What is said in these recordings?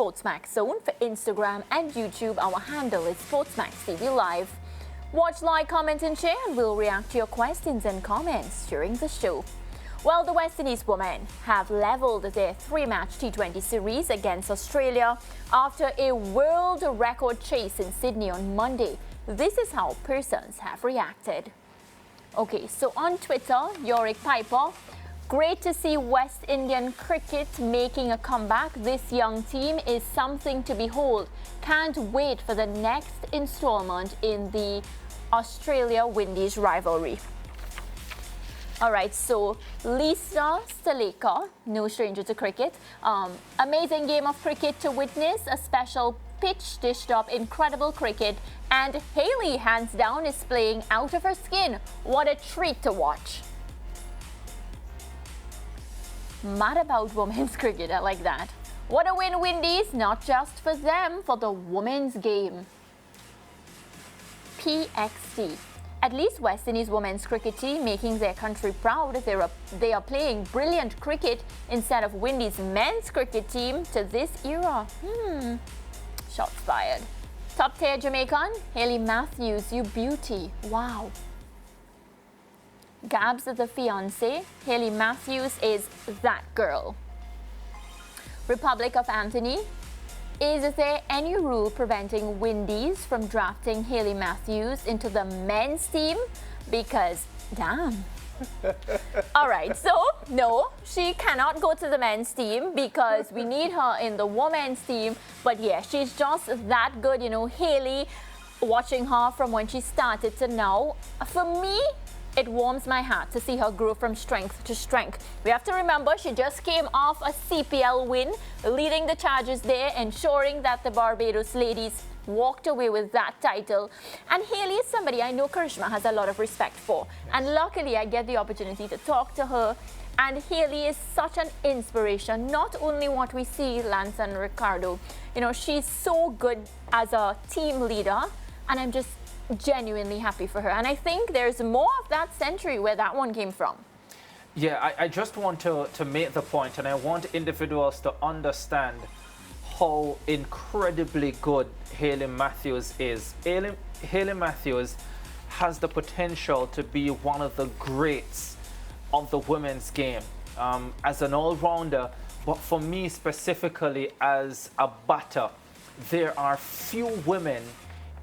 SportsMax zone. For Instagram and YouTube, our handle is SportsMax TV Live. Watch, like, comment and share, and we'll react to your questions and comments during the show. Well, the West Indies women have leveled their 3-match T20 series against Australia after a world record chase in Sydney on Monday. This is how persons have reacted. Okay, so on Twitter, Yorick Piper, great to see West Indian cricket making a comeback. This young team is something to behold. Can't wait for the next installment in the Australia-Windies rivalry. All right, so Lisa Staleka, no stranger to cricket. Amazing game of cricket to witness, a special pitch dished up incredible cricket, and Hayley, hands down, is playing out of her skin. What a treat to watch. Mad about women's cricket, I like that. What a win, Windies, not just for them, for the women's game. PXT. At least West Indies women's cricket team making their country proud. They are playing brilliant cricket instead of Windies men's cricket team to this era. Shots fired. Top tier Jamaican, Hayley Matthews, you beauty. Wow. Gabs the fiance, Hayley Matthews is that girl. Republic of Anthony, is there any rule preventing Windies from drafting Hayley Matthews into the men's team? Because, damn. All right, so no, she cannot go to the men's team because we need her in the women's team. But yeah, she's just that good, you know. Hayley, watching her from when she started to now, for me, it warms my heart to see her grow from strength to strength. We have to remember she just came off a CPL win, leading the charges there, ensuring that the Barbados ladies walked away with that title. And Hayley is somebody I know Karishma has a lot of respect for. And luckily I get the opportunity to talk to her. And Hayley is such an inspiration, not only what we see, Lance and Ricardo. You know, she's so good as a team leader, and I'm just genuinely happy for her. And I think there's more of that century where that one came from. Yeah, I just want to make the point, and I want individuals to understand how incredibly good Hayley Matthews is. Hayley Matthews has the potential to be one of the greats of the women's game as an all-rounder, but for me specifically as a batter, there are few women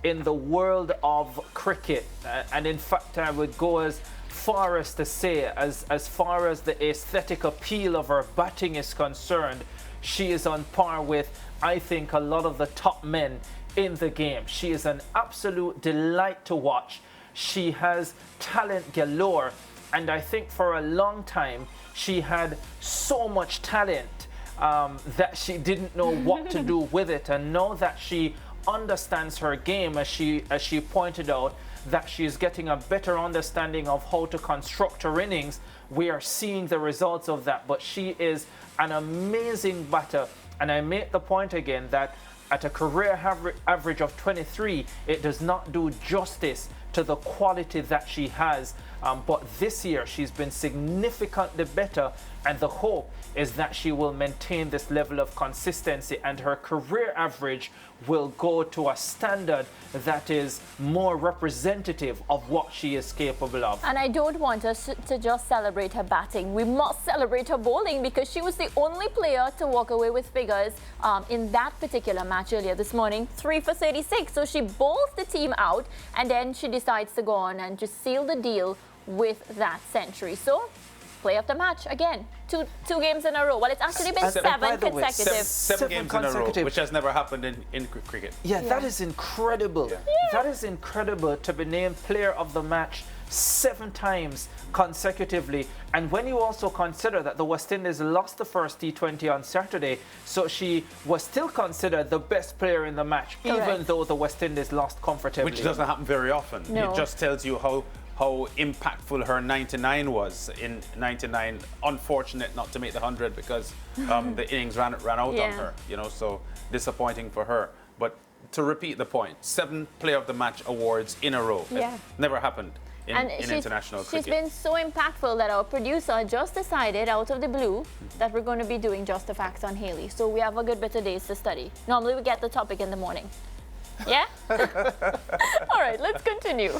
in the world of cricket, and in fact I would go as far as to say, as far as the aesthetic appeal of her batting is concerned, she is on par with, I think, a lot of the top men in the game. She is an absolute delight to watch. She has talent galore, and I think for a long time she had so much talent that she didn't know what to do with it, and now that she understands her game, as she pointed out, that she is getting a better understanding of how to construct her innings. We are seeing the results of that, but she is an amazing batter, and I make the point again that at a career average of 23, it does not do justice to the quality that she has, but this year she's been significantly better, and the hope is that she will maintain this level of consistency and her career average will go to a standard that is more representative of what she is capable of. And I don't want us to just celebrate her batting. We must celebrate her bowling, because she was the only player to walk away with figures in that particular match earlier this morning, 3 for 36. So she bowls the team out, and then she decides to go on and just seal the deal with that century. So, play of the match again. Two games in a row. Well, it's actually been seven consecutive. Seven games in a row, which has never happened in cricket. Yeah, that is incredible. Yeah. That is incredible to be named player of the match 7 times consecutively. And when you also consider that the West Indies lost the first T20 on Saturday, so she was still considered the best player in the match, even though the West Indies lost comfortably. Which doesn't happen very often. No. It just tells you how impactful her 99 was. In 99, unfortunate not to make the 100 because the innings ran out on her, you know, so disappointing for her. But to repeat the point, 7 player of the match awards in a row. Yeah. It never happened. in international cricket. She's been so impactful that our producer just decided out of the blue that we're going to be doing Just the Facts on Hayley. So we have a good bit of days to study. Normally we get the topic in the morning. Yeah? All right, let's continue.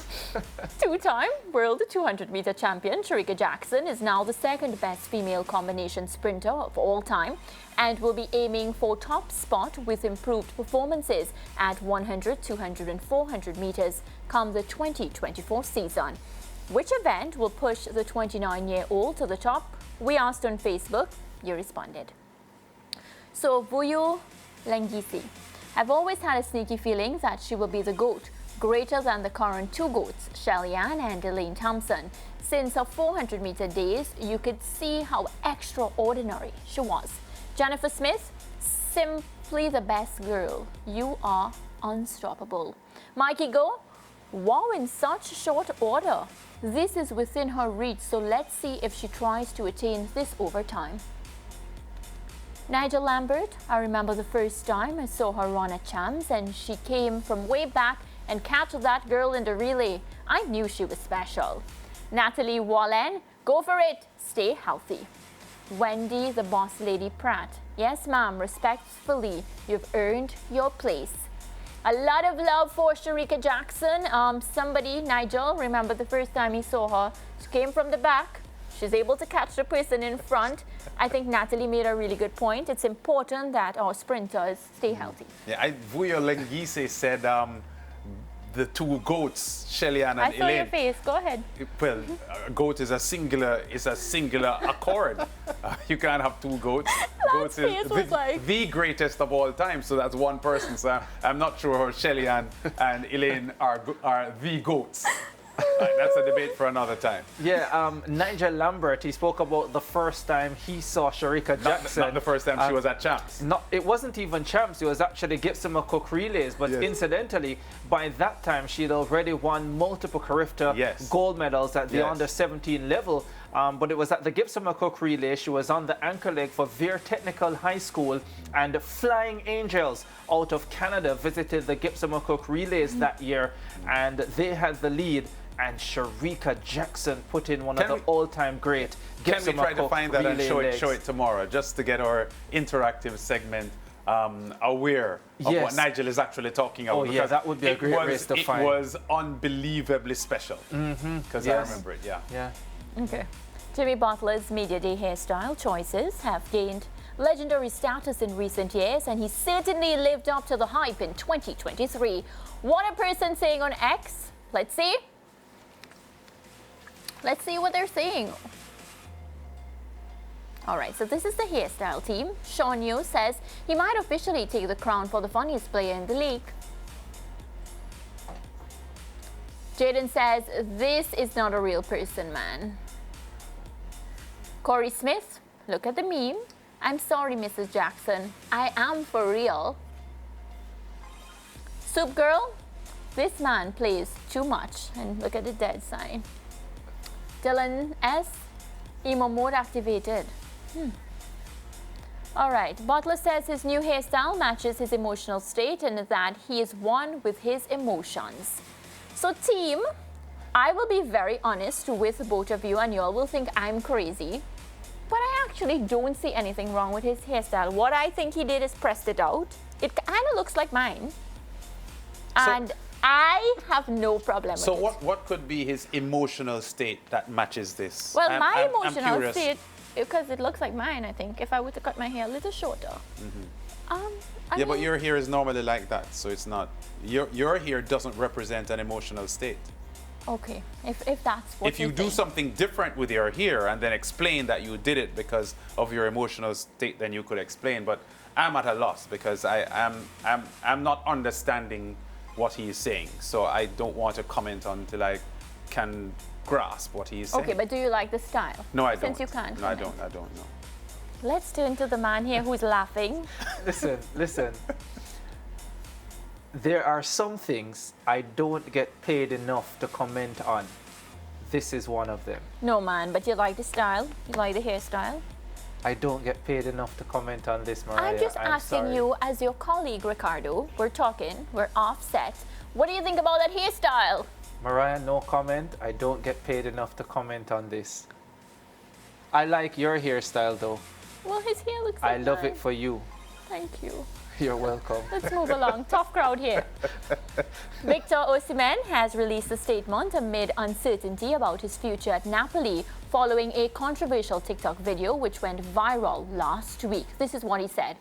Two-time world 200-meter champion Sharica Jackson is now the second best female combination sprinter of all time and will be aiming for top spot with improved performances at 100, 200 and 400 meters come the 2024 season. Which event will push the 29-year-old to the top? We asked on Facebook. You responded. So, Vuyo Lengisi. I've always had a sneaky feeling that she will be the GOAT, greater than the current two GOATs, Shelly-Ann and Elaine Thompson. Since her 400-meter days, you could see how extraordinary she was. Jennifer Smith, simply the best girl. You are unstoppable. Mikey Go, wow, in such short order. This is within her reach, so let's see if she tries to attain this over time. Nigel Lambert, I remember the first time I saw her run at Champs and she came from way back and catch that girl in the relay. I knew she was special. Natalie Wallen, go for it, stay healthy. Wendy, the boss lady Pratt, yes ma'am, respectfully, you've earned your place. A lot of love for Sharica Jackson. Somebody, Nigel, remember the first time he saw her, she came from the back. She's able to catch the person in front. I think Natalie made a really good point. It's important that our sprinters stay healthy. Yeah, Vuyo Lengise said the two goats, Shelly-Ann and I saw Elaine. your face. Go ahead. Well, a goat is a singular accord. You can't have two goats. Goats is the greatest of all time. So that's one person. So I'm not sure how Shelly-Ann and Elaine are the goats. That's a debate for another time. Yeah, Nigel Lambert, he spoke about the first time he saw Sharica Jackson. Not the first time she was at Champs. It wasn't even Champs, it was actually Gibson McCook Relays. But incidentally, by that time, she'd already won multiple Carifta gold medals at the under-17 level. But it was at the Gibson McCook Relay. She was on the anchor leg for Vere Technical High School, and Flying Angels out of Canada visited the Gibson McCook Relays that year, and they had the lead. And Sharica Jackson put in one of the all-time great Gibson Can we try to find that and show it tomorrow, just to get our interactive segment aware of what Nigel is actually talking about? Oh yeah, that would be a great race to find. It was unbelievably special, because I remember it, Yeah. Okay. Jimmy Butler's Media Day hairstyle choices have gained legendary status in recent years, and he certainly lived up to the hype in 2023. What a person saying on X. Let's see. Let's see what they're saying. All right, so this is the hairstyle team. Sean Yu says he might officially take the crown for the funniest player in the league. Jaden says, this is not a real person, man. Corey Smith, look at the meme. I'm sorry, Mrs. Jackson. I am for real. Soup Girl, this man plays too much. And look at the dead sign. Dylan S, emo mode activated. All right, Butler says his new hairstyle matches his emotional state and that he is one with his emotions. So team, I will be very honest with both of you, and you all will think I'm crazy, but I actually don't see anything wrong with his hairstyle. What I think he did is pressed it out. It kind of looks like mine. And I have no problem with it. So what could be his emotional state that matches this? Well, my emotional state, because it looks like mine, I think, if I were to cut my hair a little shorter. But your hair is normally like that, so it's not. Your hair doesn't represent an emotional state. Okay, if that's what if you do something different with your hair and then explain that you did it because of your emotional state, then you could explain. But I'm at a loss because I'm not understanding what he is saying, so I don't want to comment until I can grasp what he is saying. Okay, but do you like the style? No, I don't. Since you can't. No, I don't know. Let's turn to the man here who's laughing. Listen. There are some things I don't get paid enough to comment on. This is one of them. No, man, but you like the style? You like the hairstyle? I don't get paid enough to comment on this, Mariah. I'm just asking sorry. you, as your colleague, Ricardo, we're talking, we're offset. What do you think about that hairstyle? Mariah, no comment. I don't get paid enough to comment on this. I like your hairstyle though. Well, his hair looks so I love nice. it for you. Thank you. You're welcome. Let's move along. Tough crowd here. Victor Osimhen has released a statement amid uncertainty about his future at Napoli following a controversial TikTok video which went viral last week. This is what he said.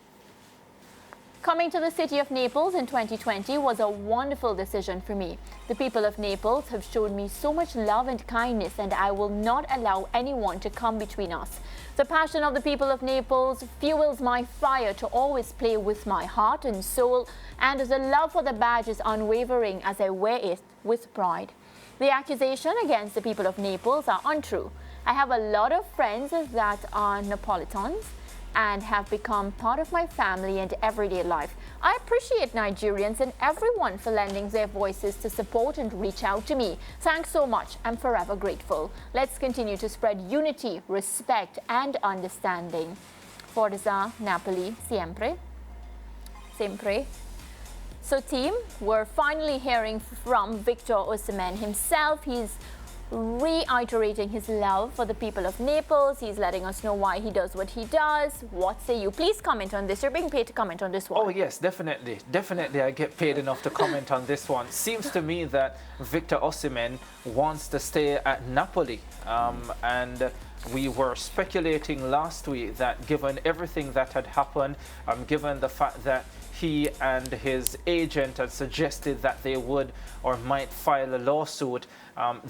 Coming to the city of Naples in 2020 was a wonderful decision for me. The people of Naples have shown me so much love and kindness, and I will not allow anyone to come between us. The passion of the people of Naples fuels my fire to always play with my heart and soul, and the love for the badge is unwavering as I wear it with pride. The accusation against the people of Naples are untrue. I have a lot of friends that are Neapolitans and have become part of my family and everyday life. I appreciate Nigerians and everyone for lending their voices to support and reach out to me. Thanks so much. I'm forever grateful. Let's continue to spread unity, respect, and understanding. Forza Napoli, siempre. Sempre. So team, we're finally hearing from Victor Osimhen himself. He's reiterating his love for the people of Naples. He's letting us know why he does what he does. What say you? Please comment on this. You're being paid to comment on this one. Oh yes, definitely. Definitely I get paid enough to comment on this one. Seems to me that Victor Osimhen wants to stay at Napoli. And we were speculating last week that given everything that had happened, given the fact that he and his agent had suggested that they would or might file a lawsuit,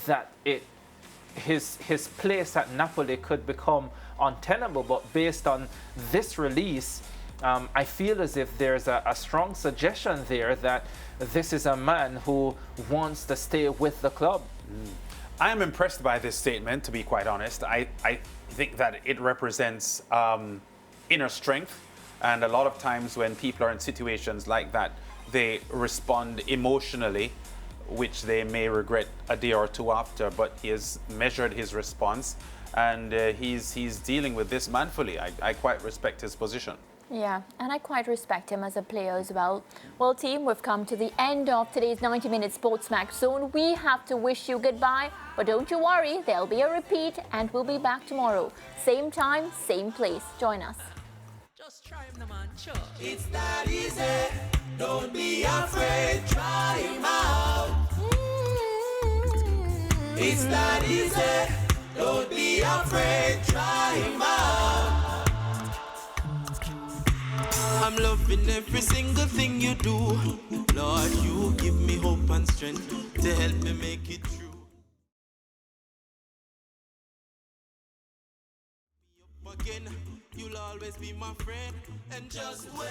that his place at Napoli could become untenable. But based on this release, I feel as if there's a strong suggestion there that this is a man who wants to stay with the club. I am impressed by this statement, to be quite honest. I think that it represents inner strength. And a lot of times when people are in situations like that, they respond emotionally, which they may regret a day or two after, but he has measured his response, and he's dealing with this manfully. I quite respect his position. Yeah, and I quite respect him as a player as well. Well, team, we've come to the end of today's 90-minute SportsMax Zone. We have to wish you goodbye, but don't you worry, there'll be a repeat, and we'll be back tomorrow. Same time, same place. Join us. Just try him, the man, sure. It's that easy. Don't be afraid. Try him out. It's that easy. Don't be afraid. Try him out. I'm loving every single thing you do. Lord, you give me hope and strength to help me make it true. Again, you'll always be my friend, and just wait.